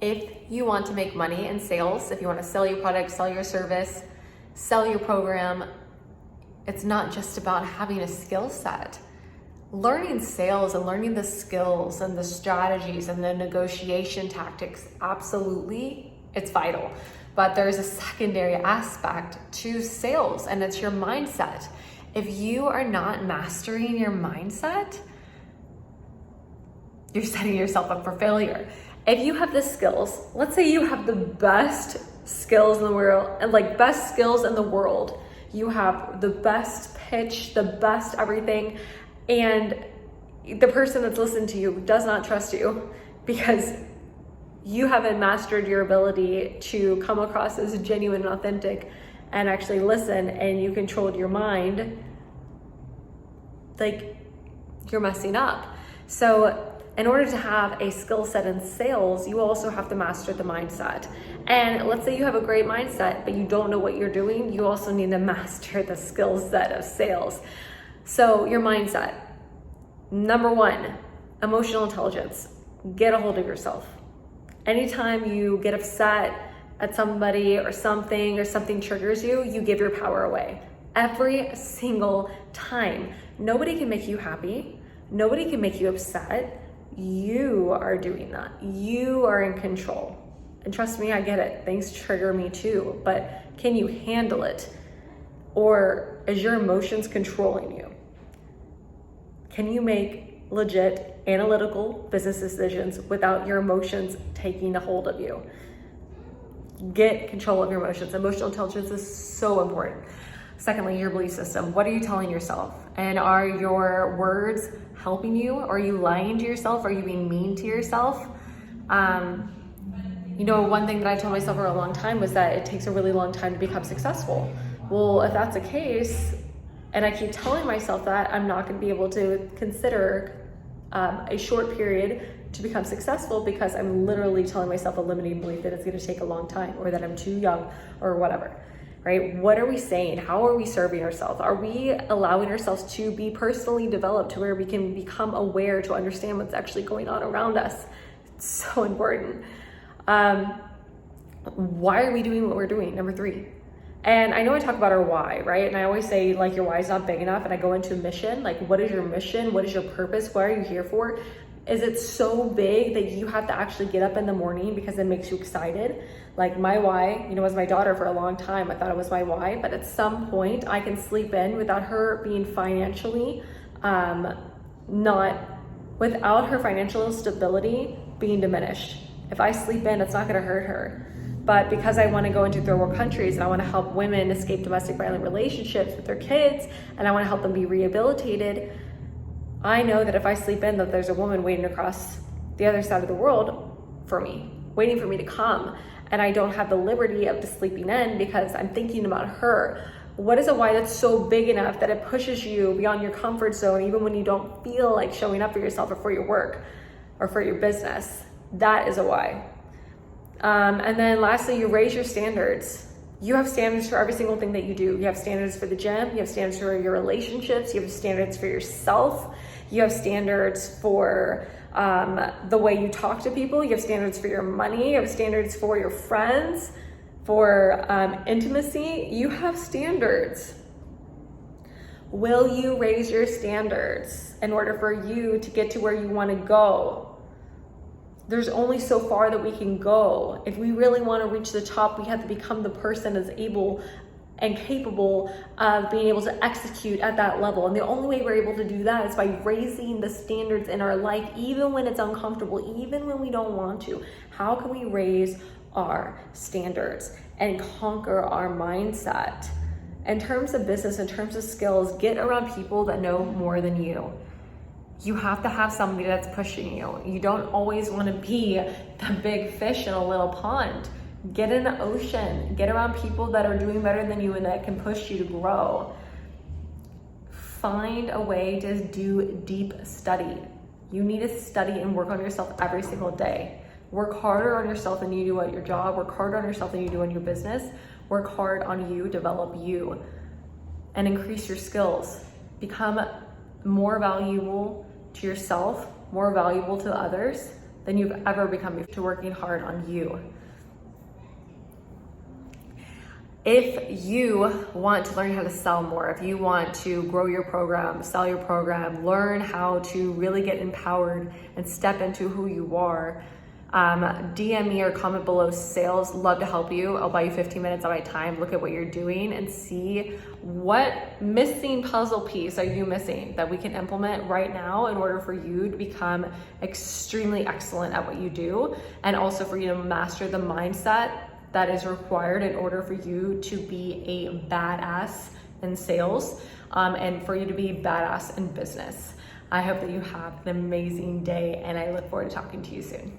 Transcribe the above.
If you want to make money in sales, if you want to sell your product, sell your service, sell your program, it's not just about having a skill set. Learning sales and learning the skills and the strategies and the negotiation tactics, absolutely, it's vital. But there's a secondary aspect to sales, and it's your mindset. If you are not mastering your mindset, you're setting yourself up for failure. If you have the skills, let's say you have the best skills in the world, and like best skills in the world, you have the best pitch, the best everything, and the person that's listening to you does not trust you because you haven't mastered your ability to come across as genuine and authentic and actually listen, and you controlled your mind, like, you're messing up. So in order to have a skill set in sales, you also have to master the mindset. And let's say you have a great mindset, but you don't know what you're doing, you also need to master the skill set of sales. So your mindset. Number one, emotional intelligence. Get a hold of yourself. Anytime you get upset at somebody or something triggers you, you give your power away. Every single time. Nobody can make you happy. Nobody can make you upset. You are doing that. You are in control. And trust me, I get it. Things trigger me too, but can you handle it? Or is your emotions controlling you? Can you make legit analytical business decisions without your emotions taking a hold of you? Get control of your emotions. Emotional intelligence is so important. Secondly, your belief system. What are you telling yourself? And are your words helping you? Are you lying to yourself? Are you being mean to yourself? One thing that I told myself for a long time was that it takes a really long time to become successful. Well, if that's the case, and I keep telling myself that, I'm not going to be able to consider a short period to become successful because I'm literally telling myself a limiting belief that it's going to take a long time, or that I'm too young, or whatever, right? What are we saying? How are we serving ourselves? Are we allowing ourselves to be personally developed to where we can become aware to understand what's actually going on around us? It's so important. Why are we doing what we're doing? Number three. And I know I talk about our why, right? And I always say, like, your why is not big enough. And I go into mission, like, what is your mission? What is your purpose? What are you here for? Is it so big that you have to actually get up in the morning because it makes you excited? Like, my why, was my daughter for a long time. I thought it was my why, but at some point I can sleep in without her being financially, without her financial stability being diminished. If I sleep in, it's not gonna hurt her. But because I want to go into third world countries and I want to help women escape domestic violent relationships with their kids, and I want to help them be rehabilitated, I know that if I sleep in, that there's a woman waiting across the other side of the world for me, waiting for me to come. And I don't have the liberty of just sleeping in because I'm thinking about her. What is a why that's so big enough that it pushes you beyond your comfort zone, even when you don't feel like showing up for yourself or for your work or for your business? That is a why. And then lastly, you raise your standards. You have standards for every single thing that you do. You have standards for the gym. You have standards for your relationships. You have standards for yourself. You have standards for the way you talk to people. You have standards for your money. You have standards for your friends, for intimacy. You have standards. Will you raise your standards in order for you to get to where you want to go? There's only so far that we can go. If we really want to reach the top, we have to become the person that's able and capable of being able to execute at that level. And the only way we're able to do that is by raising the standards in our life, even when it's uncomfortable, even when we don't want to. How can we raise our standards and conquer our mindset? In terms of business, in terms of skills, get around people that know more than you. You have to have somebody that's pushing you. You don't always want to be the big fish in a little pond. Get in the ocean. Get around people that are doing better than you and that can push you to grow. Find a way to do deep study. You need to study and work on yourself every single day. Work harder on yourself than you do at your job. Work harder on yourself than you do in your business. Work hard on you, develop you, and increase your skills. Become more valuable to yourself, more valuable to others, than you've ever become before, to working hard on you. If you want to learn how to sell more, if you want to grow your program, sell your program, learn how to really get empowered and step into who you are, DM me or comment below sales. Love to help you. I'll buy you 15 minutes of my time. Look at what you're doing and see what missing puzzle piece are you missing that we can implement right now in order for you to become extremely excellent at what you do, and also for you to master the mindset that is required in order for you to be a badass in sales, and for you to be badass in business. I hope that you have an amazing day, and I look forward to talking to you soon.